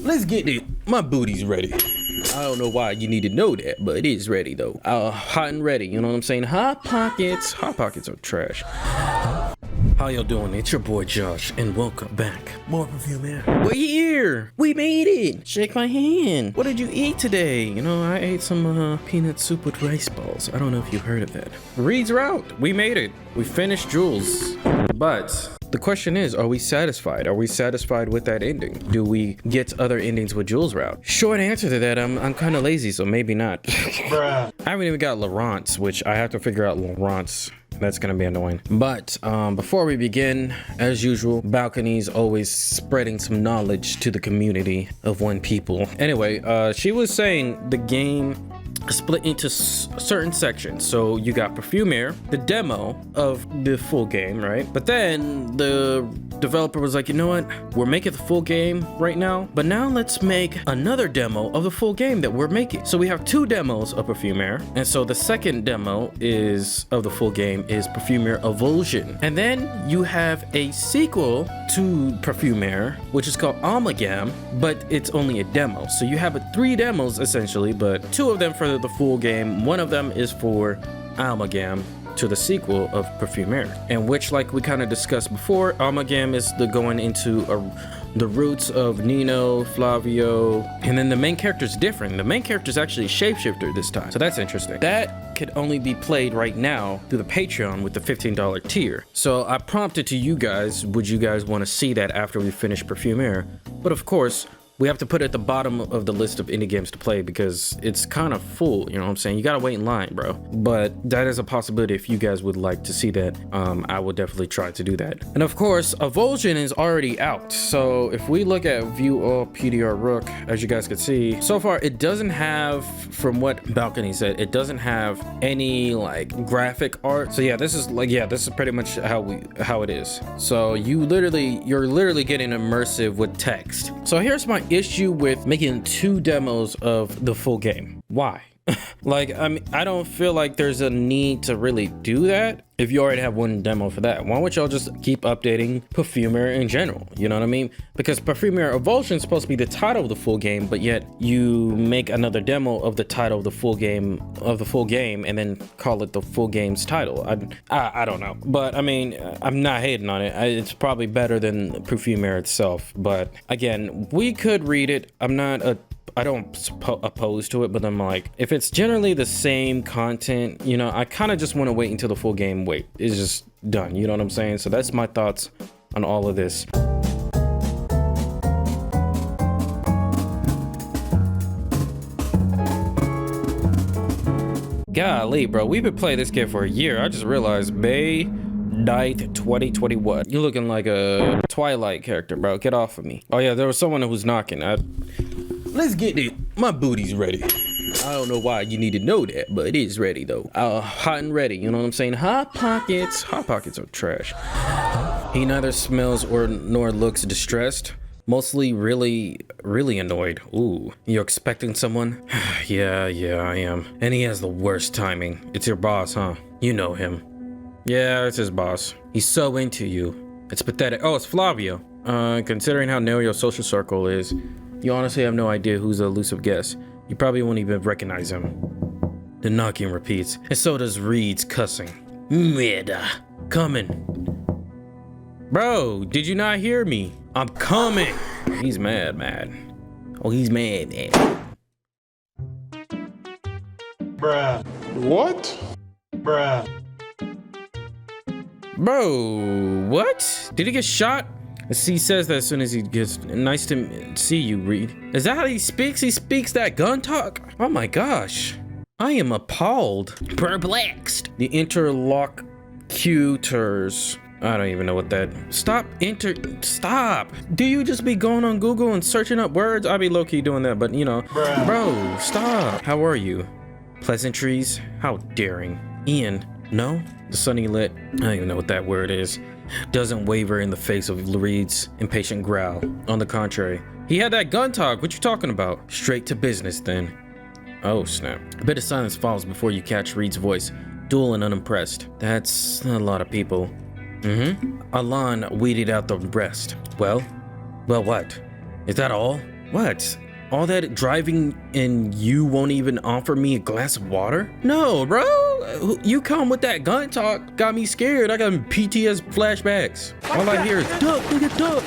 Let's get it. My booty's ready. I don't know why you need to know that, but it is ready though. Hot and ready, you know what I'm saying? Hot Pockets. Hot Pockets are trash. How y'all doing? It's your boy Josh, and welcome back. More Perfumare. We're here! We made it! Shake my hand. What did you eat today? You know, I ate some peanut soup with rice balls. I don't know if you heard of that. Reed's route. We made it. We finished Jules. But the question is, are we satisfied? Are we satisfied with that ending? Do we get other endings with Jules route? Short answer to that, I'm kind of lazy, so maybe not. Bruh. I haven't even got Laurence, which I have to figure out Laurence. That's gonna be annoying. But before we begin, as usual, Balcony's always spreading some knowledge to the community of one people. Anyway, she was saying the game split into certain sections. So you got Perfumare, the demo of the full game, right? But then the developer was like, you know what? We're making the full game right now, but now let's make another demo of the full game that we're making. So we have two demos of Perfumare. And so the second demo of the full game is Perfumare Avulsion. And then you have a sequel to Perfumare, which is called Amalgam, but it's only a demo. So you have three demos essentially, but two of them for the full game. One of them is for Amalgam, to the sequel of Perfumare, and which, like we kind of discussed before, Amalgam is the going into the roots of Nino, Flavio, and then the main character's different. The main character's actually a shapeshifter this time, so that's interesting. That could only be played right now through the Patreon with the $15 tier. So I prompted to you guys, would you guys want to see that after we finish Perfumare? But of course, we have to put it at the bottom of the list of indie games to play because it's kind of full, you know what I'm saying? You gotta wait in line, bro. But that is a possibility if you guys would like to see that. I will definitely try to do that. And of course, Avulsion is already out. So if we look at View All PDR Rook, as you guys can see, so far it doesn't have, from what Balcony said, it doesn't have any like graphic art. So yeah, this is pretty much how it is. So you're literally getting immersive with text. So here's my issue with making two demos of the full game. Why? Like, I mean, I don't feel like there's a need to really do that if you already have one demo for that. Why don't y'all just keep updating Perfumare in general? You know what I mean? Because Perfumare Avulsion is supposed to be the title of the full game, but yet you make another demo of the title of the full game and then call it the full game's title. I don't know, but I mean, I'm not hating on it. It's probably better than Perfumare itself, but again, we could read it. I don't oppose to it, but I'm like, if it's generally the same content, you know, I kind of just want to wait until the full game is just done. You know what I'm saying? So that's my thoughts on all of this. Golly, bro, we've been playing this game for a year. I just realized May 9th, 2021. You're looking like a Twilight character, bro. Get off of me. Oh yeah, there was someone who was knocking. Let's get it. My booty's ready. I don't know why you need to know that, but it is ready though. Hot and ready, you know what I'm saying? Hot Pockets. Hot Pockets are trash. He neither smells nor looks distressed. Mostly really annoyed. Ooh, you're expecting someone? Yeah, I am. And he has the worst timing. It's your boss, huh? You know him. Yeah, it's his boss. He's so into you. It's pathetic. Oh, it's Flavio. Considering how narrow your social circle is, you honestly have no idea who's the elusive guest. You probably won't even recognize him. The knocking repeats, and so does Reed's cussing. Meda, coming. Bro, did you not hear me? I'm coming. He's mad. Oh, he's mad. Bruh. What? Bruh. Bro, what? Did he get shot? He says that as soon as he gets, nice to see you, Reed. Is that how he speaks? He speaks that gun talk? Oh my gosh. I am appalled. Perplexed. The interlocutors. I don't even know what that. Stop. Do you just be going on Google and searching up words? I'll be low-key doing that, but you know. Bruh. Bro, stop. How are you? Pleasantries? How daring. Ian, no? The sunny lit. I don't even know what that word is. Doesn't waver in the face of Reed's impatient growl. On the contrary, he had that gun talk. What you talking about? Straight to business then. Oh snap. A bit of silence follows before you catch Reed's voice, dull and unimpressed. That's a lot of people. Alan weeded out the rest. Well what? Is that all? What? All that driving and you won't even offer me a glass of water? No, bro. You come with that gun talk got me scared. I got PTS flashbacks. All I hear is duck, nigga, duck.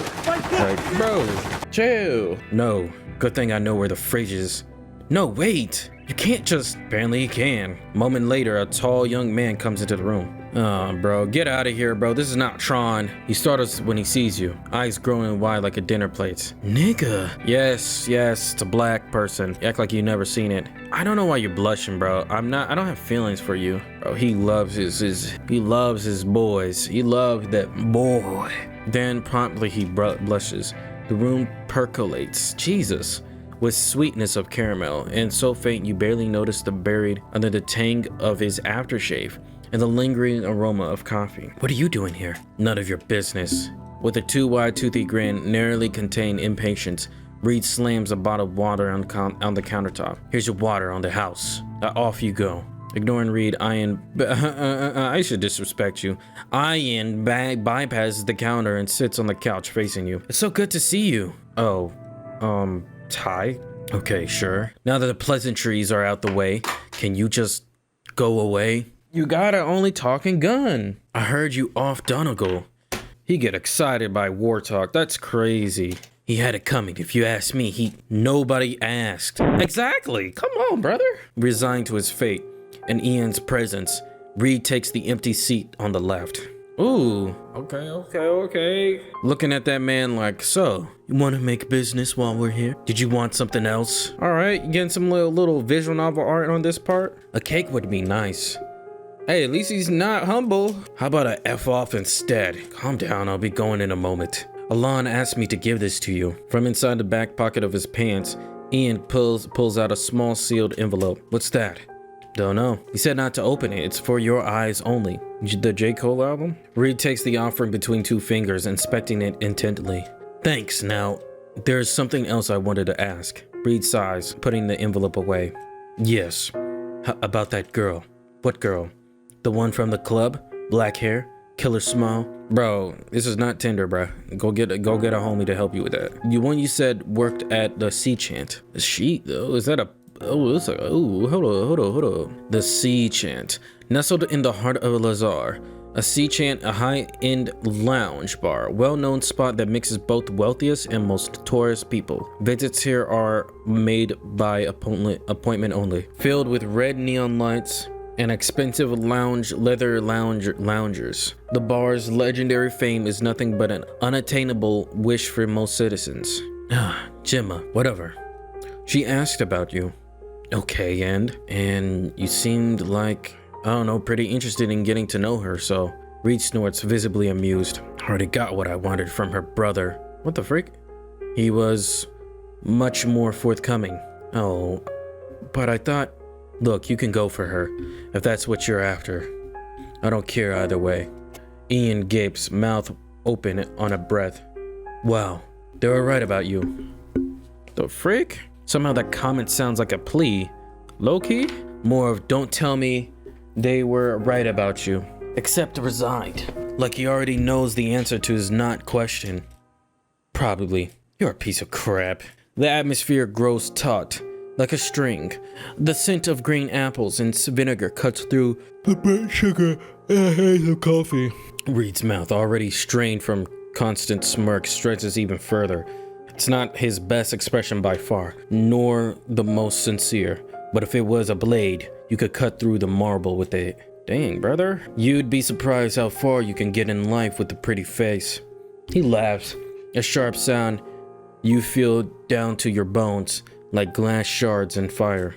Like, bro, chill. No, good thing I know where the fridge is. No, wait. You can't just... Apparently you can. A moment later, a tall young man comes into the room. Bro, get out of here, bro. This is not Tron. He startles when he sees you. Eyes growing wide like a dinner plate. Nigga. Yes, it's a black person. You act like you never seen it. I don't know why you're blushing, bro. I don't have feelings for you. Bro, he loves he loves his boys. He loves that boy. Then promptly he blushes. The room percolates. Jesus. With sweetness of caramel, and so faint you barely notice the buried under the tang of his aftershave and the lingering aroma of coffee. What are you doing here? None of your business. With a too wide toothy grin, narrowly contained impatience, Reed slams a bottle of water on the countertop. Here's your water on the house. Off you go. Ignoring Reed, I should disrespect you. Ian bypasses the counter and sits on the couch facing you. It's so good to see you. Oh, Ty? Okay, sure. Now that the pleasantries are out the way, can you just go away? You got an only talking gun. I heard you off Donegal. He get excited by war talk. That's crazy. He had it coming. If you ask me, nobody asked. Exactly. Come on, brother. Resigned to his fate and Ian's presence, Reed takes the empty seat on the left. Ooh, okay. Looking at that man like, so, you want to make business while we're here? Did you want something else? All right, you getting some little visual novel art on this part? A cake would be nice. Hey, at least he's not humble. How about a F off instead? Calm down, I'll be going in a moment. Alon asked me to give this to you. From inside the back pocket of his pants, Ian pulls out a small sealed envelope. What's that? Don't know. He said not to open it. It's for your eyes only. The J. Cole album? Reed takes the offering between two fingers, inspecting it intently. Thanks. Now, there's something else I wanted to ask. Reed sighs, putting the envelope away. Yes. About that girl. What girl? The one from the club? Black hair? Killer smile? Bro, this is not Tinder, bro. Go get a homie to help you with that. The one you said worked at the Sea Chant. She, though? Is that a... Oh, it's like, oh, hold on. The Sea Chant. Nestled in the heart of Lazar, a Sea Chant, a high-end lounge bar, well-known spot that mixes both wealthiest and most tourist people. Visits here are made by appointment only. Filled with red neon lights and expensive leather loungers. The bar's legendary fame is nothing but an unattainable wish for most citizens. Gemma, whatever. She asked about you. Okay, and you seemed like, I don't know, pretty interested in getting to know her, so Reed snorts, visibly amused. Already got what I wanted from her brother. What the freak? He was much more forthcoming. Oh, but I thought, look, you can go for her, if that's what you're after. I don't care either way. Ian gapes, mouth open on a breath. Wow, they were right about you. The freak? Somehow that comment sounds like a plea. Low-key? More of don't tell me they were right about you. Except resigned. Like he already knows the answer to his not question. Probably. You're a piece of crap. The atmosphere grows taut, like a string. The scent of green apples and vinegar cuts through the burnt sugar and haze of coffee. Reed's mouth, already strained from constant smirk, stretches even further. It's not his best expression by far, nor the most sincere. But if it was a blade, you could cut through the marble with it. Dang, brother. You'd be surprised how far you can get in life with a pretty face. He laughs, a sharp sound you feel down to your bones, like glass shards in fire.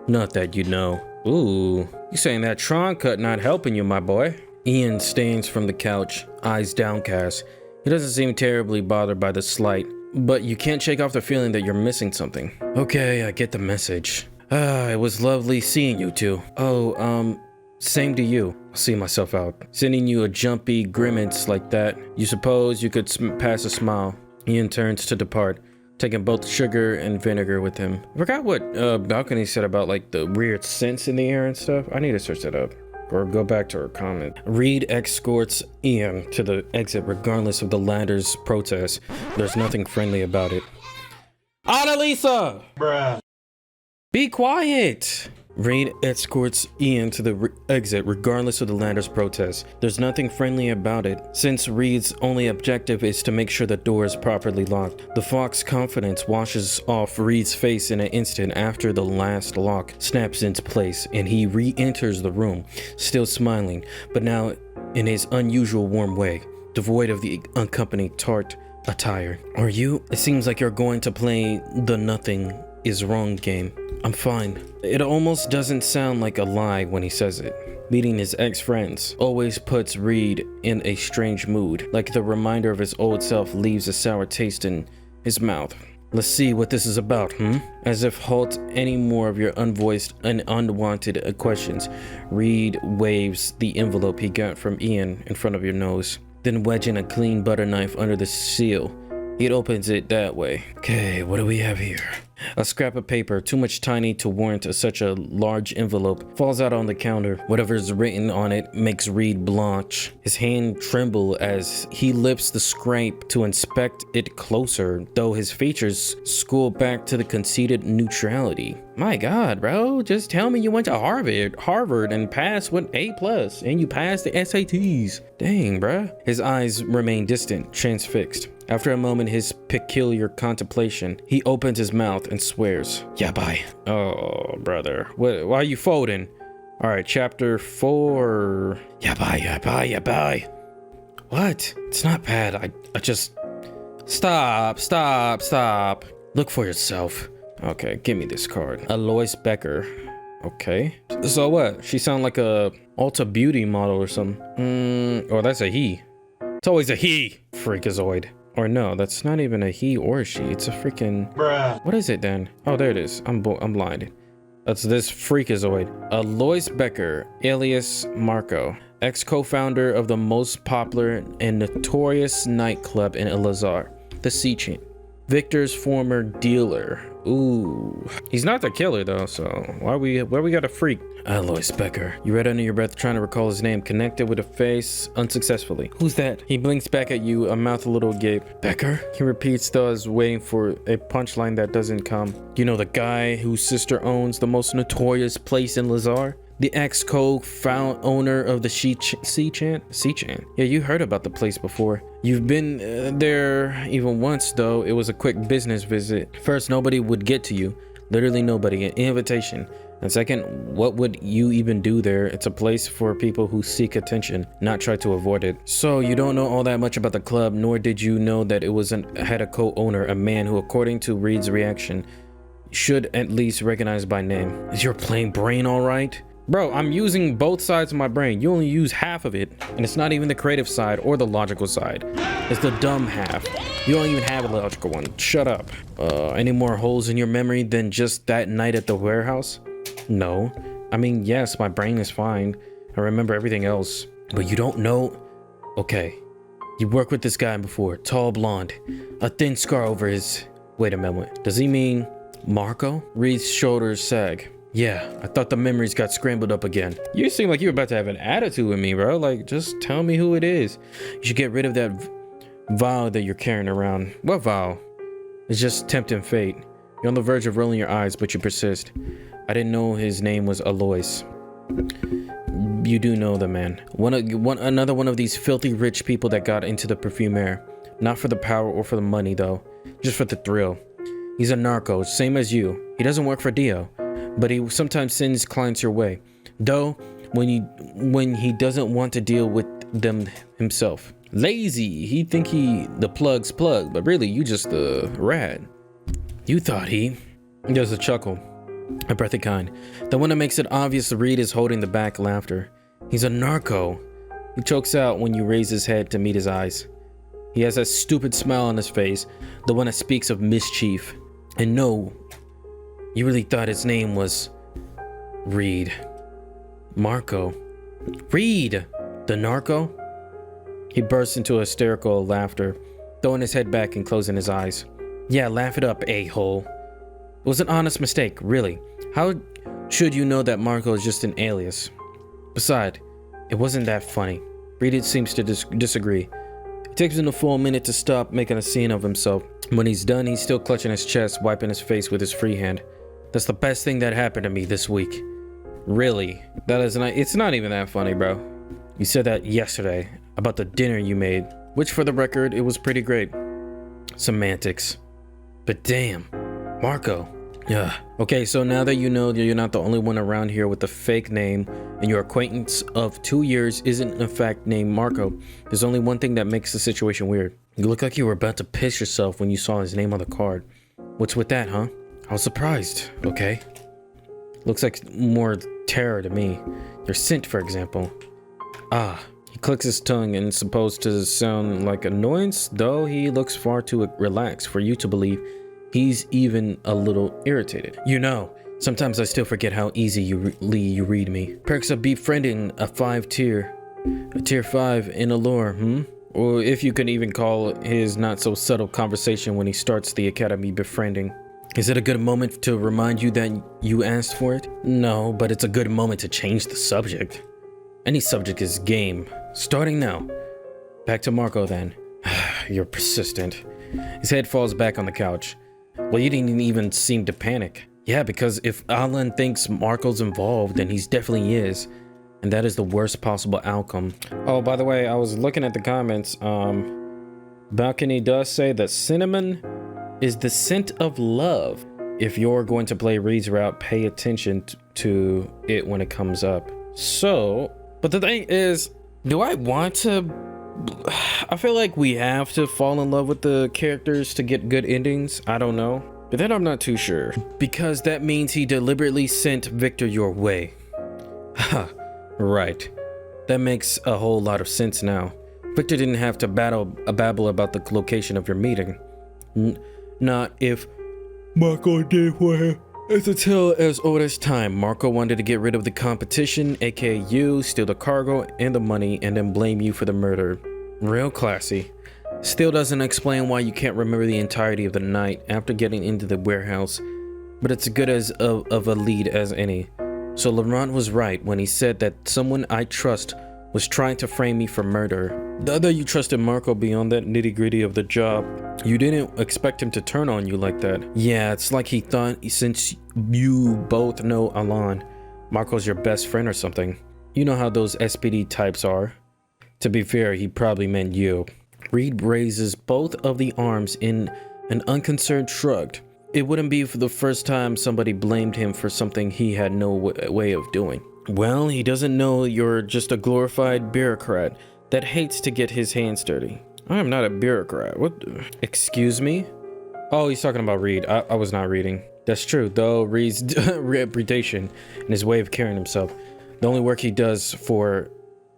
Not that you know. Ooh, you saying that Tron cut not helping you, my boy? Ian stands from the couch, eyes downcast. He doesn't seem terribly bothered by the slight, but you can't shake off the feeling that you're missing something. Okay, I get the message. It was lovely seeing you two. Oh, same to you. I'll see myself out. Sending you a jumpy grimace like that, you suppose you could pass a smile. Ian turns to depart, taking both sugar and vinegar with him. I forgot what Balcony said about like the weird scents in the air and stuff. I need to search that up. Or go back to her comment. Reed escorts Ian to the exit regardless of the latter's protest. There's nothing friendly about it. Annalisa! Bruh. Be quiet! Reed escorts Ian to the exit regardless of the latter's protest. There's nothing friendly about it, since Reed's only objective is to make sure the door is properly locked. The Fox's confidence washes off Reed's face in an instant after the last lock snaps into place, and he re-enters the room, still smiling, but now in his unusual warm way, devoid of the unaccompanied tart attire. Are you? It seems like you're going to play the nothing is wrong game. I'm fine. It almost doesn't sound like a lie when he says it. Meeting his ex-friends always puts Reed in a strange mood, like the reminder of his old self leaves a sour taste in his mouth. Let's see what this is about, As if halt any more of your unvoiced and unwanted questions, Reed waves the envelope he got from Ian in front of your nose, then wedging a clean butter knife under the seal. It opens it that way. Okay, what do we have here? A scrap of paper, too much tiny to warrant such a large envelope, falls out on the counter. Whatever's written on it makes Reed blanch. His hand tremble as he lifts the scrape to inspect it closer, though his features school back to the conceited neutrality. My God, bro, just tell me you went to Harvard and passed with A+, and you passed the SATs. Dang, bro. His eyes remain distant, transfixed. After a moment, his peculiar contemplation, he opens his mouth and swears. Yeah, bye. Oh, brother. Why are you folding? All right, chapter 4. Yeah, bye. What? It's not bad. I just... Stop. Look for yourself. Okay, give me this card. Alois Becker. Okay. So what? She sound like a Ulta Beauty model or something. Oh, that's a he. It's always a he. Freakazoid. Or no, that's not even a he or a she. It's a freaking... Bruh. What is it then? Oh, there it is. I'm blind. That's this freakazoid. Alois Becker, alias Marco, ex-co-founder of the most popular and notorious nightclub in Elazar, the Sea Chain. Victor's former dealer. Ooh. He's not the killer though, so why we got a freak? Alois Becker. You read under your breath trying to recall his name, connected with a face unsuccessfully. Who's that? He blinks back at you, a mouth a little agape. Becker? He repeats though as waiting for a punchline that doesn't come. You know the guy whose sister owns the most notorious place in Lazar? The ex-co-found owner of the Sea Chain? Yeah, you heard about the place before. You've been there even once, though. It was a quick business visit. First, nobody would get to you. Literally nobody. An invitation. And second, what would you even do there? It's a place for people who seek attention, not try to avoid it. So you don't know all that much about the club, nor did you know that it had a co-owner, a man who, according to Reed's reaction, should at least recognize by name. Is your plain brain all right? Bro, I'm using both sides of my brain. You only use half of it, and it's not even the creative side or the logical side. It's the dumb half. You don't even have a logical one. Shut up. Any more holes in your memory than just that night at the warehouse? No. I mean, yes, my brain is fine. I remember everything else. But you don't know? Okay. You worked with this guy before. Tall blonde. A thin scar over his... Wait a moment. Does he mean Marco? Reed's shoulders sag. Yeah, I thought the memories got scrambled up again. You seem like you're about to have an attitude with me, bro. Like, just tell me who it is. You should get rid of that vial that you're carrying around. What vial? It's just tempting fate. You're on the verge of rolling your eyes, but you persist. I didn't know his name was Alois. You do know the man. Another one of these filthy rich people that got into the Perfumare. Not for the power or for the money, though. Just for the thrill. He's a narco, same as you. He doesn't work for Dio. But he sometimes sends clients your way, though when he doesn't want to deal with them himself. Lazy, he think he the plug's plug, but really you just the rat. You thought he... There's a chuckle, a breathy kind, the one that makes it obvious Reed is holding the back laughter. He's a narco. He chokes out when you raise his head to meet his eyes. He has that stupid smile on his face, the one that speaks of mischief. And no, you really thought his name was Reed. Marco. Reed! The narco? He bursts into hysterical laughter, throwing his head back and closing his eyes. Yeah, laugh it up, a-hole. It was an honest mistake, really. How should you know that Marco is just an alias? Besides, it wasn't that funny. Reed seems to disagree. It takes him a full minute to stop making a scene of himself. When he's done, he's still clutching his chest, wiping his face with his free hand. That's the best thing that happened to me this week. Really? That is not, it's not even that funny, bro. You said that yesterday about the dinner you made, which for the record, it was pretty great. Semantics. But damn, Marco. Yeah. Okay, so now that you know that you're not the only one around here with a fake name and your acquaintance of 2 years isn't in fact named Marco, there's only one thing that makes the situation weird. You look like you were about to piss yourself when you saw his name on the card. What's with that, huh? I was surprised, okay? Looks like more terror to me. Your scent, for example. Ah, he clicks his tongue and it's supposed to sound like annoyance, though he looks far too relaxed for you to believe he's even a little irritated. You know, sometimes I still forget how easy you read me. Perks of befriending a 5-tier. A tier 5 in allure, Or if you can even call his not so subtle conversation when he starts the academy befriending. Is it a good moment to remind you that you asked for it? No, but it's a good moment to change the subject. Any subject is game. Starting now. Back to Marco then. You're persistent. His head falls back on the couch. Well, you didn't even seem to panic. Yeah, because if Alan thinks Marco's involved, then he's definitely is. And that is the worst possible outcome. Oh, by the way, I was looking at the comments. Balcony does say that cinnamon is the scent of love. If you're going to play Reed's route, pay attention to it when it comes up. So, but the thing is, do I want to... I feel like we have to fall in love with the characters to get good endings. I don't know. But then I'm not too sure. Because that means he deliberately sent Victor your way. Ha, right. That makes a whole lot of sense now. Victor didn't have to babble about the location of your meeting. Not if Marco did for him. It's a tale as old as time. Marco wanted to get rid of the competition, aka you, steal the cargo and the money, and then blame you for the murder. Real classy. Still doesn't explain why you can't remember the entirety of the night after getting into the warehouse, but it's as good as of a lead as any. So Laurent was right when he said that someone I trust was trying to frame me for murder. The other you trusted Marco beyond that nitty-gritty of the job. You didn't expect him to turn on you like that. Yeah, it's like he thought since you both know Alan, Marco's your best friend or something. You know how those SPD types are. To be fair, he probably meant you. Reed raises both of the arms in an unconcerned shrug. It wouldn't be for the first time somebody blamed him for something he had no way of doing. Well, he doesn't know you're just a glorified bureaucrat that hates to get his hands dirty. I am not a bureaucrat. What? Excuse me? Oh, he's talking about Reed. I was not reading. That's true, though Reed's reputation and his way of carrying himself. The only work he does for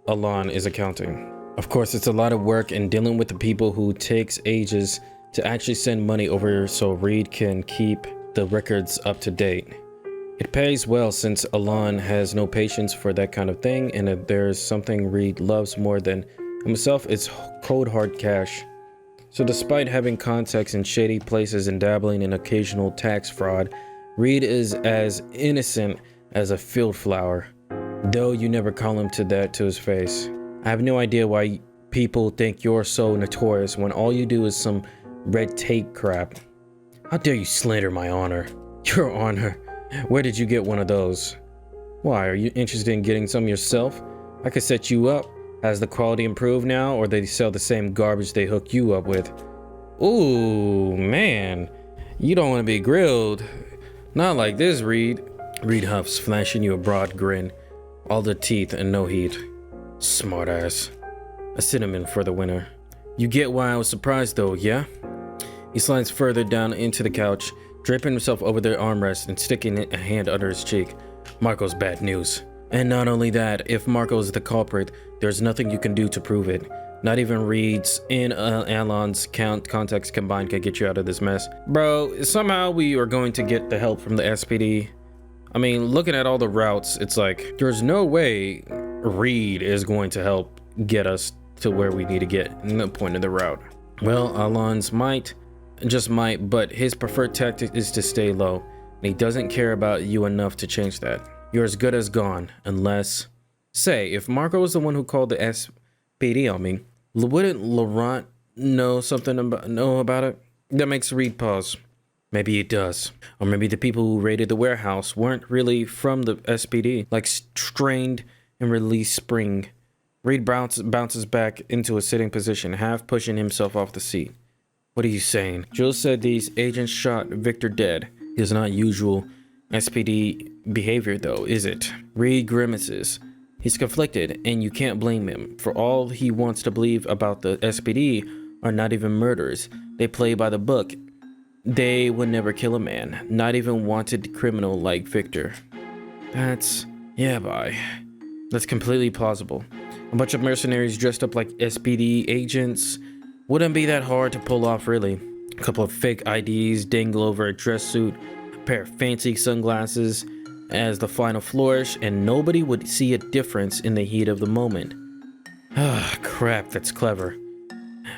Alan is accounting. Of course, it's a lot of work and dealing with the people who takes ages to actually send money over so Reed can keep the records up to date. It pays well since Alan has no patience for that kind of thing, and if there's something Reed loves more than himself, it's cold hard cash. So despite having contacts in shady places and dabbling in occasional tax fraud, Reed is as innocent as a field flower, though you never call him to his face. I have no idea why people think you're so notorious when all you do is some red tape crap. How dare you slander my honor? Your honor? Where did you get one of those? Why, are you interested in getting some yourself? I could set you up. Has the quality improved now, or they sell the same garbage they hook you up with? Ooh, man. You don't want to be grilled. Not like this, Reed. Reed huffs, flashing you a broad grin. All the teeth and no heat. Smartass. A cinnamon for the winner. You get why I was surprised though, yeah? He slides further down into the couch, draping himself over their armrest and sticking a hand under his cheek. Marco's bad news. And not only that, if Marco is the culprit, there's nothing you can do to prove it. Not even Reed's and Alan's contacts combined can get you out of this mess. Bro, somehow we are going to get the help from the SPD. I mean, looking at all the routes, it's like, there's no way Reed is going to help get us to where we need to get in the point of the route. Well, Alan's just might, but his preferred tactic is to stay low, and he doesn't care about you enough to change that. You're as good as gone, unless... Say, if Marco was the one who called the SPD on me, wouldn't Laurent know about it? That makes Reed pause. Maybe it does. Or maybe the people who raided the warehouse weren't really from the SPD, like strained and released spring. Reed bounces back into a sitting position, half pushing himself off the seat. What are you saying? Jules said these agents shot Victor dead. It's not usual SPD behavior though, is it? Reed grimaces. He's conflicted, and you can't blame him. For all he wants to believe about the SPD are not even murderers. They play by the book. They would never kill a man, not even wanted criminal like Victor. That's completely plausible. A bunch of mercenaries dressed up like SPD agents wouldn't be that hard to pull off, really. A couple of fake IDs dangle over a dress suit, a pair of fancy sunglasses as the final flourish, and nobody would see a difference in the heat of the moment. Ah, crap, that's clever.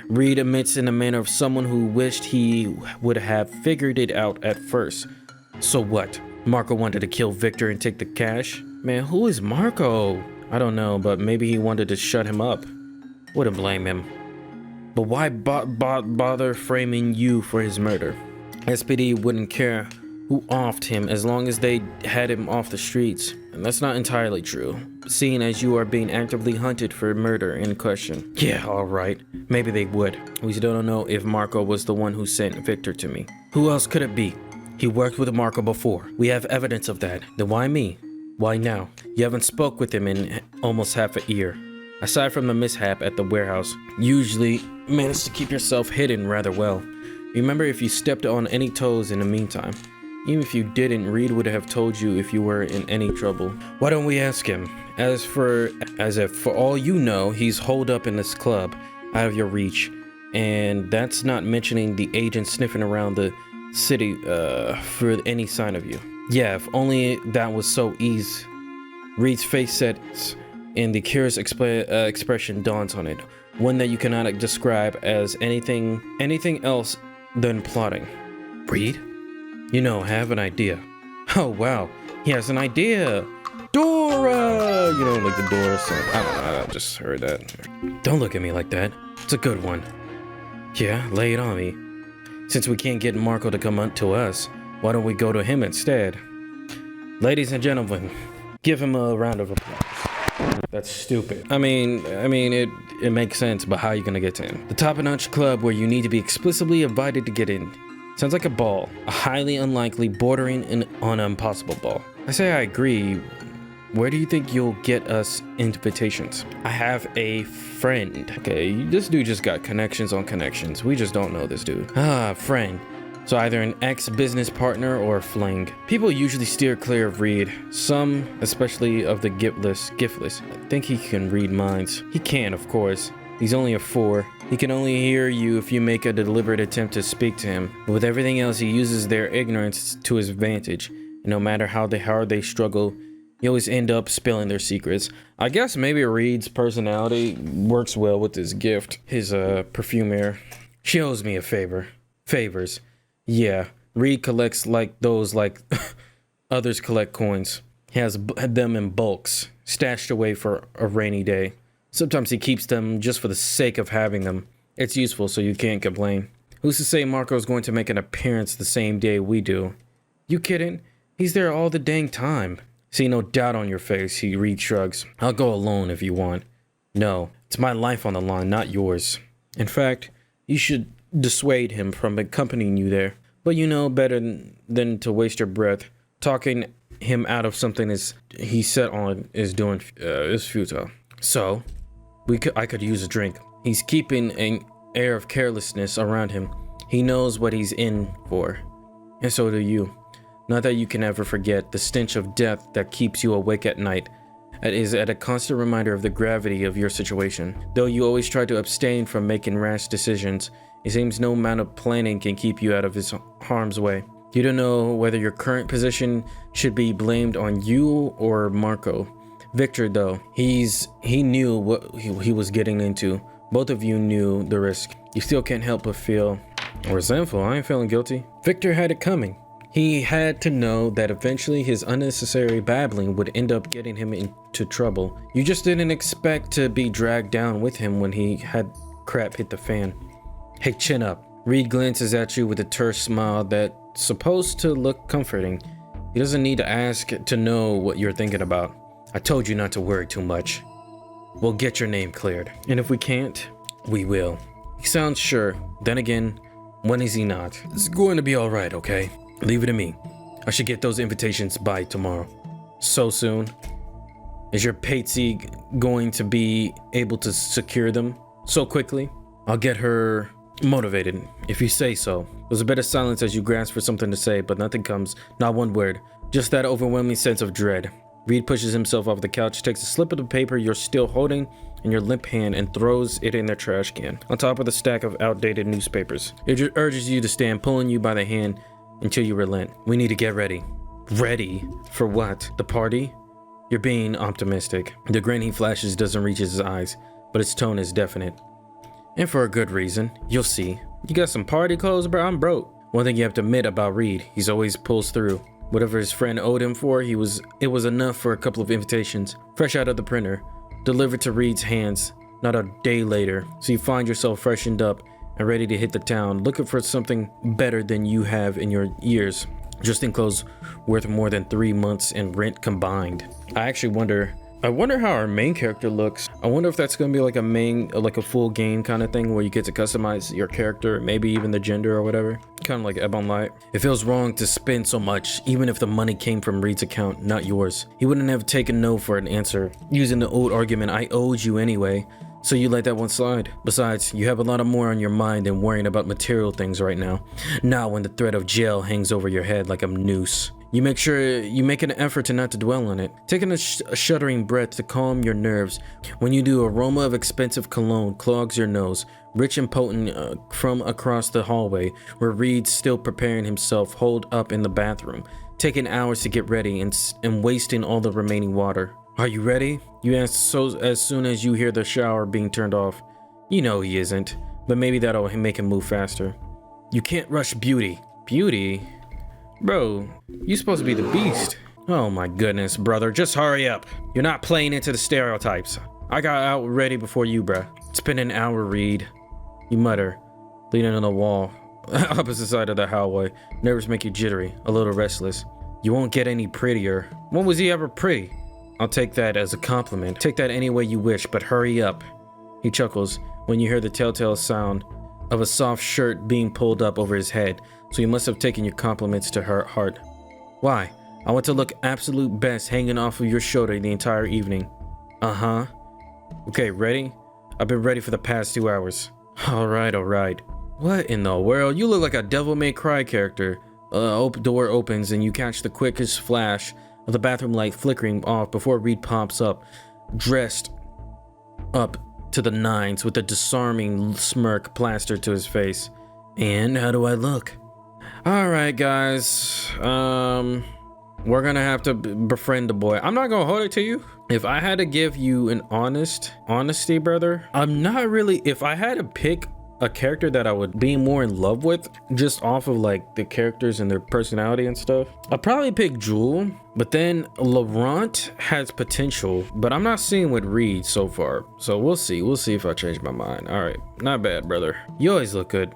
Reed admits in the manner of someone who wished he would have figured it out at first. So what? Marco wanted to kill Victor and take the cash? Man, who is Marco? I don't know, but maybe he wanted to shut him up. Wouldn't blame him. But why bother framing you for his murder? SPD wouldn't care who offed him as long as they had him off the streets. And that's not entirely true, seeing as you are being actively hunted for murder in question. Yeah, alright. Maybe they would. We still don't know if Marco was the one who sent Victor to me. Who else could it be? He worked with Marco before. We have evidence of that. Then why me? Why now? You haven't spoke with him in almost half a year. Aside from the mishap at the warehouse, you usually manage to keep yourself hidden rather well. Remember if you stepped on any toes in the meantime. Even if you didn't, Reed would have told you if you were in any trouble. Why don't we ask him? As if for all you know, he's holed up in this club, out of your reach. And that's not mentioning the agent sniffing around the city for any sign of you. Yeah, if only that was so easy. Reed's face sets and the curious expression dawns on it. One that you cannot describe as anything else than plotting. Reed? You know, I have an idea. Oh, wow. He has an idea. Dora! You know, like the Dora song. I don't know. I just heard that. Don't look at me like that. It's a good one. Yeah, lay it on me. Since we can't get Marco to come on to us, why don't we go to him instead? Ladies and gentlemen, give him a round of applause. That's stupid. I mean, it makes sense, but how are you gonna get to him? The top-notch club where you need to be explicitly invited to get in. Sounds like a ball, a highly unlikely, bordering on an impossible ball. I say I agree. Where do you think you'll get us invitations? I have a friend. Okay, this dude just got connections on connections. We just don't know this dude. Ah, friend. So either an ex-business partner or a fling. People usually steer clear of Reed. Some, especially of the giftless, think he can read minds. He can, of course. He's only a 4. He can only hear you if you make a deliberate attempt to speak to him. But with everything else, he uses their ignorance to his advantage. And no matter how hard they struggle, you always end up spilling their secrets. I guess maybe Reed's personality works well with his gift. His Perfumare. She owes me a favor. Favors. Yeah, Reed collects like others collect coins. He has them in bulks, stashed away for a rainy day. Sometimes he keeps them just for the sake of having them. It's useful, so you can't complain. Who's to say Marco's going to make an appearance the same day we do? You kidding? He's there all the dang time. See no doubt on your face, Reed shrugs. I'll go alone if you want. No, it's my life on the line, not yours. In fact, you should dissuade him from accompanying you there. But you know better than to waste your breath. Talking him out of something he's set on is futile. So, I could use a drink. He's keeping an air of carelessness around him. He knows what he's in for. And so do you. Not that you can ever forget the stench of death that keeps you awake at night. It is a constant reminder of the gravity of your situation. Though you always try to abstain from making rash decisions, it seems no amount of planning can keep you out of his harm's way. You don't know whether your current position should be blamed on you or Marco. Victor, though, he knew what he was getting into. Both of you knew the risk. You still can't help but feel resentful. I ain't feeling guilty. Victor had it coming. He had to know that eventually his unnecessary babbling would end up getting him into trouble. You just didn't expect to be dragged down with him when he had crap hit the fan. Hey, chin up. Reed glances at you with a terse smile that's supposed to look comforting. He doesn't need to ask to know what you're thinking about. I told you not to worry too much. We'll get your name cleared. And if we can't, we will. He sounds sure. Then again, when is he not? It's going to be all right, okay? Leave it to me. I should get those invitations by tomorrow. So soon? Is your Patsy going to be able to secure them so quickly? I'll get her motivated, if you say so. There's a bit of silence as you grasp for something to say, but nothing comes. Not one word. Just that overwhelming sense of dread. Reed pushes himself off the couch, takes a slip of the paper you're still holding in your limp hand, and throws it in their trash can, on top of the stack of outdated newspapers. It urges you to stand, pulling you by the hand until you relent. We need to get ready. Ready? For what? The party? You're being optimistic. The grin he flashes doesn't reach his eyes, but its tone is definite. And for a good reason. You'll see. You got some party clothes, bro? I'm broke. One thing you have to admit about Reed, he's always pulls through. Whatever his friend owed him for, it was enough for a couple of invitations, fresh out of the printer, delivered to Reed's hands not a day later. So you find yourself freshened up and ready to hit the town, looking for something better than you have in your years. Just in clothes worth more than 3 months in rent combined. I wonder how our main character looks. I wonder if that's gonna be like a full game kind of thing where you get to customize your character, maybe even the gender or whatever. Kind of like Ebon Light. It feels wrong to spend so much, even if the money came from Reed's account, not yours. He wouldn't have taken no for an answer, using the old argument, I owed you anyway. So you let that one slide. Besides, you have a lot more on your mind than worrying about material things right now. Not when the threat of jail hangs over your head like a noose. You make an effort to not to dwell on it, taking a shuddering breath to calm your nerves. When you do, aroma of expensive cologne clogs your nose, rich and potent from across the hallway, where Reed's still preparing himself, holed up in the bathroom, taking hours to get ready and wasting all the remaining water. Are you ready? You ask as soon as you hear the shower being turned off. You know he isn't, but maybe that'll make him move faster. You can't rush beauty. Beauty? Bro, you supposed to be the beast. Oh my goodness, brother, just hurry up. You're not playing into the stereotypes. I got out ready before you, bruh. It's been an hour, Reed. You mutter, leaning on the wall, opposite side of the hallway. Nerves make you jittery, a little restless. You won't get any prettier. When was he ever pretty? I'll take that as a compliment. Take that any way you wish, but hurry up. He chuckles when you hear the telltale sound of a soft shirt being pulled up over his head, so you must have taken your compliments to her heart. Why? I want to look absolute best hanging off of your shoulder the entire evening. Uh-huh. Okay, ready? I've been ready for the past 2 hours. Alright. What in the world? You look like a Devil May Cry character. Door opens and you catch the quickest flash of the bathroom light flickering off before Reed pops up, dressed up to the nines with a disarming smirk plastered to his face. And how do I look? Alright guys, we're gonna have to befriend the boy. I'm not gonna hold it to you. If I had to give you an honesty, brother, I'm not really, if I had to pick a character that I would be more in love with, just off of like the characters and their personality and stuff, I'd probably pick Jewel. But then Laurent has potential, but I'm not seeing with Reed so far. So we'll see if I change my mind. All right, not bad, brother. You always look good.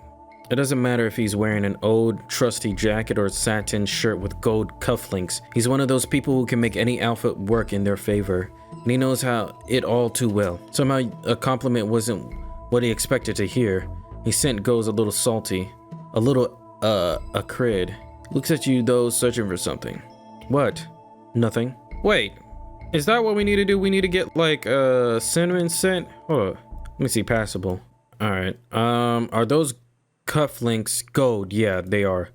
It doesn't matter if he's wearing an old trusty jacket or a satin shirt with gold cufflinks. He's one of those people who can make any outfit work in their favor, and he knows how it all too well. Somehow a compliment wasn't what he expected to hear. His scent goes a little salty, a little acrid. Looks at you though, searching for something. What? Nothing. Wait, is that what we need to do? We need to get like cinnamon scent. Hold on. Let me see. Passable. All right. Are those cufflinks gold? Yeah, they are.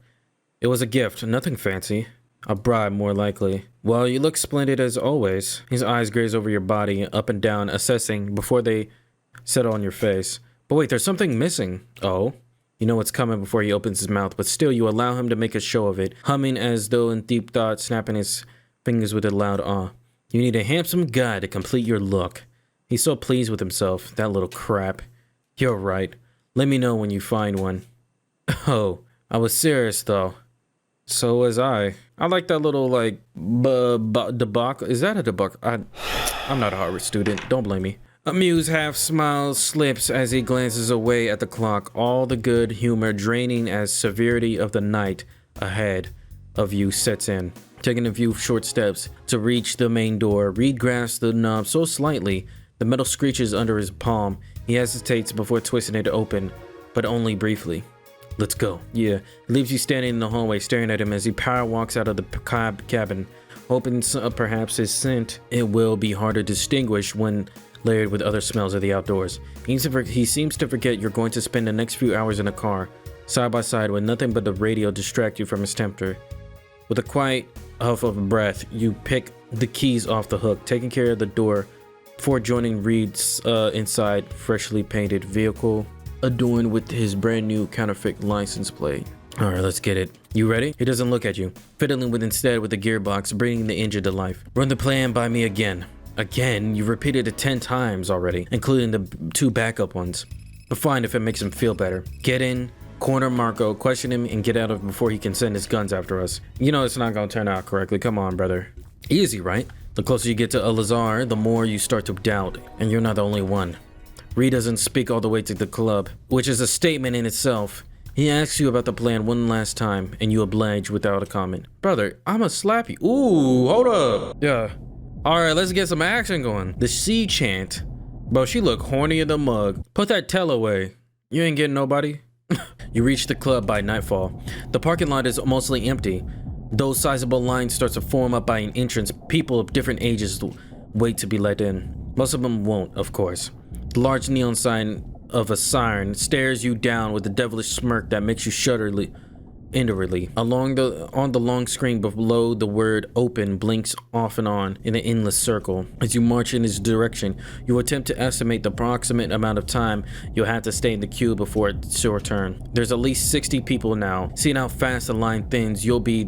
It was a gift, nothing fancy. A bribe, more likely. Well, you look splendid as always. His eyes graze over your body, up and down, assessing before they settle on your face. But wait, there's something missing. Oh, you know what's coming before he opens his mouth, but still you allow him to make a show of it, humming as though in deep thought, snapping his fingers with a loud awe. You need a handsome guy to complete your look. He's so pleased with himself, that little crap. You're right. Let me know when you find one. Oh, I was serious though. So was I. I like that little like debacle. Is that a debacle? I'm not a Harvard student. Don't blame me. Amused half smile slips as he glances away at the clock, all the good humor draining as severity of the night ahead of you sets in. Taking a few short steps to reach the main door, Reed grasps the knob so slightly the metal screeches under his palm. He hesitates before twisting it open, but only briefly. Let's go. Yeah, he leaves you standing in the hallway staring at him as he power walks out of the cabin, hoping perhaps his scent it will be harder to distinguish when layered with other smells of the outdoors. He seems to forget you're going to spend the next few hours in a car, side by side with nothing but the radio distract you from his tempter. With a quiet huff of breath, you pick the keys off the hook, taking care of the door before joining Reed's inside freshly painted vehicle, adorned with his brand new counterfeit license plate. All right, let's get it. You ready? He doesn't look at you, fiddling with the gearbox, bringing the engine to life. Run the plan by me again. Again? You repeated it 10 times already, including the 2 backup ones. But fine if it makes him feel better. Get in, corner Marco, question him, and get out of before he can send his guns after us. You know it's not gonna turn out correctly. Come on, brother. Easy, right? The closer you get to Lazar, the more you start to doubt, and you're not the only one. Reed doesn't speak all the way to the club, which is a statement in itself. He asks you about the plan one last time, and you oblige without a comment. Brother, I'ma slap you. Ooh, hold up. Yeah. Alright, let's get some action going. The sea chant. Bro, she look horny in the mug. Put that tail away. You ain't getting nobody. You reach the club by nightfall. The parking lot is mostly empty. Those sizable lines start to form up by an entrance. People of different ages wait to be let in. Most of them won't, of course. The large neon sign of a siren stares you down with a devilish smirk that makes you shudder inwardly. On the long screen below, the word open blinks off and on in an endless circle. As you march in its direction, you attempt to estimate the approximate amount of time you'll have to stay in the queue before it's your turn. There's at least 60 people now. Seeing how fast the line thins, you'll be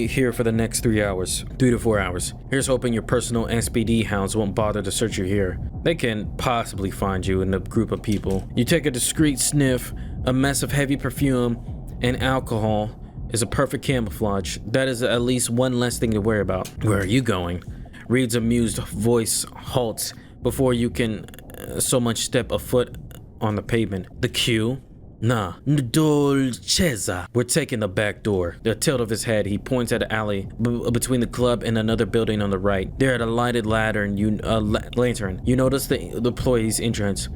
here for the next 3 hours. 3 to 4 hours. Here's hoping your personal SPD hounds won't bother to search you here. They can possibly find you in a group of people. You take a discreet sniff. A mess of heavy perfume and alcohol is a perfect camouflage. That is at least one less thing to worry about. Where are you going? Reed's amused voice halts before you can so much step a foot on the pavement. The queue? Nah. Dolcezza. We're taking the back door. The tilt of his head, he points at an alley between the club and another building on the right. There at a lighted lantern, you notice the employee's entrance,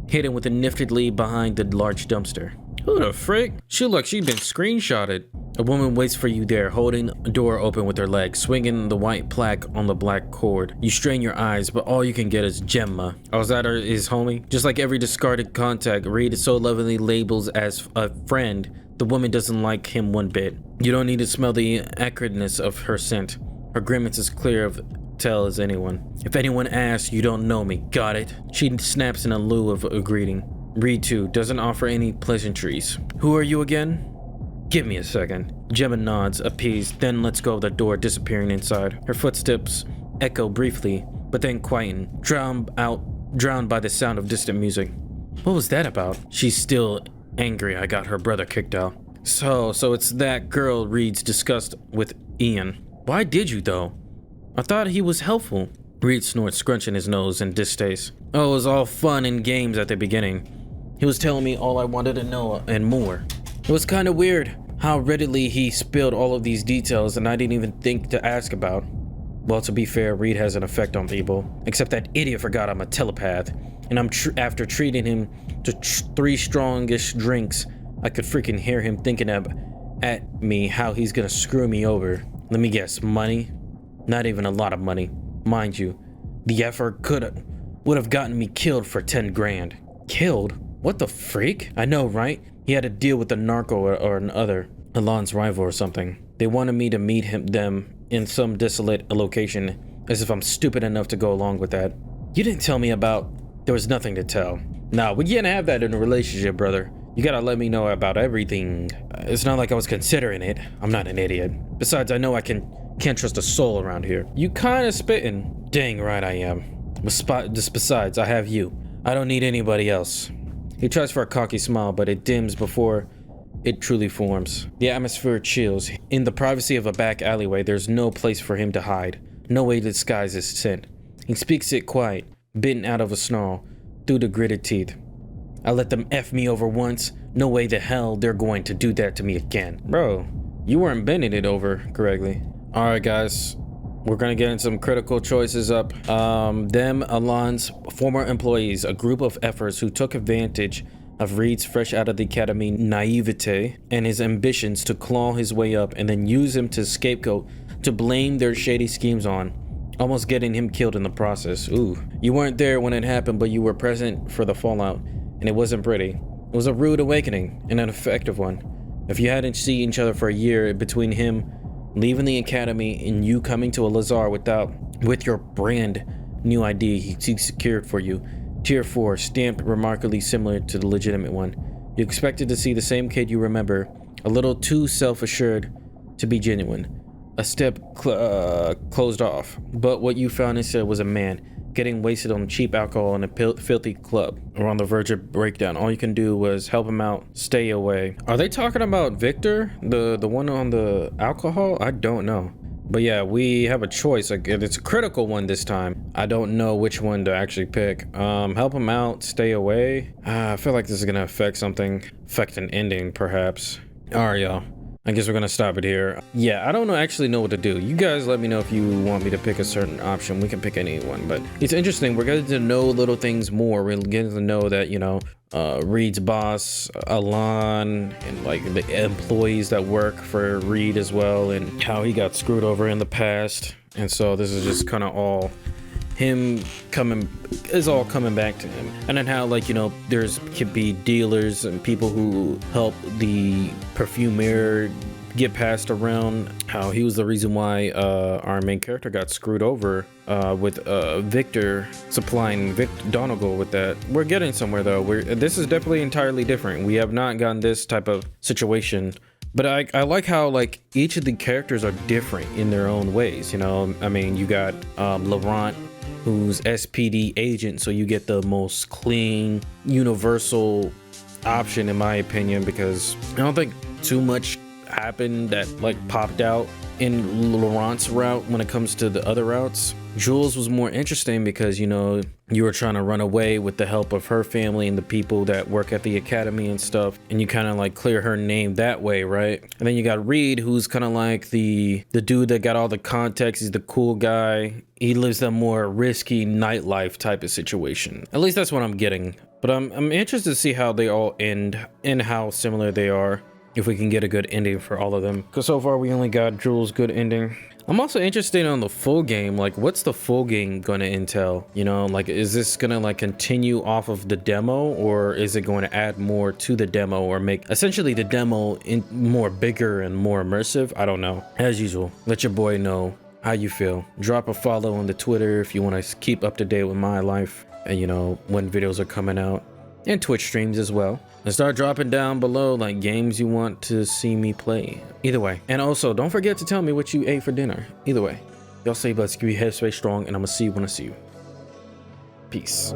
hidden with a niftedly behind the large dumpster. Who the frick? She looks like she'd been screenshotted. A woman waits for you there, holding a door open with her leg, swinging the white plaque on the black cord. You strain your eyes, but all you can get is Gemma. Oh, is that his homie? Just like every discarded contact, Reed so lovingly labels as a friend, the woman doesn't like him one bit. You don't need to smell the acridness of her scent. Her grimace is clear of tell as anyone. If anyone asks, you don't know me. Got it? She snaps in a lieu of a greeting. Reed, too, doesn't offer any pleasantries. Who are you again? Give me a second. Gemma nods, appeased, then lets go of the door, disappearing inside. Her footsteps echo briefly, but then quieten, drowned by the sound of distant music. What was that about? She's still angry I got her brother kicked out. So it's that girl Reed's discussed with Ian. Why did you, though? I thought he was helpful. Reed snorts, scrunching his nose in distaste. Oh, it was all fun and games at the beginning. He was telling me all I wanted to know and more. It was kind of weird how readily he spilled all of these details and I didn't even think to ask about. Well, to be fair, Reed has an effect on people. Except that idiot forgot I'm a telepath. And after treating him to 3 strongish drinks, I could freaking hear him thinking at me how he's gonna screw me over. Let me guess, money? Not even a lot of money. Mind you, the effort would have gotten me killed for 10 grand. Killed? What the freak? I know, right? He had a deal with a narco or another, Alon's rival or something. They wanted me to meet them in some desolate location, as if I'm stupid enough to go along with that. You didn't tell me about... There was nothing to tell. Nah, we can't have that in a relationship, brother. You gotta let me know about everything. It's not like I was considering it. I'm not an idiot. Besides, I know I can't trust a soul around here. You kinda spittin'. Dang right I am. Besides, I have you. I don't need anybody else. He tries for a cocky smile, but it dims before it truly forms. The atmosphere chills. In the privacy of a back alleyway, there's no place for him to hide. No way to disguise his scent. He speaks it quiet, bitten out of a snarl through the gritted teeth. I let them F me over once. No way the hell they're going to do that to me again. Bro, you weren't bending it over correctly. All right, guys. We're gonna get in some critical choices up. Alon's former employees, a group of efforts who took advantage of Reed's fresh out of the academy naivete and his ambitions to claw his way up and then use him to scapegoat to blame their shady schemes on, almost getting him killed in the process. Ooh, you weren't there when it happened, but you were present for the fallout, and it wasn't pretty. It was a rude awakening and an effective one. If you hadn't seen each other for a year between him leaving the academy and you coming to a Lazar with your brand new ID he secured for you, Tier 4, stamped remarkably similar to the legitimate one. You expected to see the same kid you remember, a little too self-assured to be genuine. A step closed off, but what you found instead was a man getting wasted on cheap alcohol in a filthy club or on the verge of breakdown. All you can do was help him out, stay away. Are they talking about Victor, the one on the alcohol? I don't know. But yeah, we have a choice. Like, it's a critical one this time. I don't know which one to actually pick. Help him out, stay away. I feel like this is gonna affect an ending perhaps. All right, y'all. I guess we're gonna stop it here. Yeah, I don't actually know what to do. You guys let me know if you want me to pick a certain option. We can pick any one, but it's interesting. We're getting to know little things more. We're getting to know that, you know, Reed's boss, Alon, and like the employees that work for Reed as well, and how he got screwed over in the past. And so this is just kind of all him coming back to him. And then how, like, you know, could be dealers and people who help the Perfumare get passed around, how he was the reason why our main character got screwed over with Victor supplying Donegal with that. We're getting somewhere though. This is definitely entirely different. We have not gotten this type of situation. But I like how, like, each of the characters are different in their own ways, you know. I mean, you got Laurent, who's SPD agent, so you get the most clean, universal option in my opinion, because I don't think too much happened that like popped out in Laurent's route when it comes to the other routes. Jules was more interesting because, you know, you were trying to run away with the help of her family and the people that work at the academy and stuff, and you kind of like clear her name that way, right? And then you got Reed, who's kind of like the dude that got all the context. He's the cool guy. He lives that more risky nightlife type of situation. At least that's what I'm getting. But I'm interested to see how they all end and how similar they are, if we can get a good ending for all of them. Because so far we only got Jules' good ending. I'm also interested on the full game. Like, what's the full game gonna entail? You know, like, is this gonna like continue off of the demo, or is it going to add more to the demo or make essentially the demo more bigger and more immersive? I don't know. As usual, let your boy know how you feel. Drop a follow on the Twitter if you want to keep up to date with my life and, you know, when videos are coming out, and Twitch streams as well. And start dropping down below like games you want to see me play. Either way. And also, don't forget to tell me what you ate for dinner. Either way. Y'all stay blessed, keep your head stay strong, and I'm gonna see you when I see you. Peace.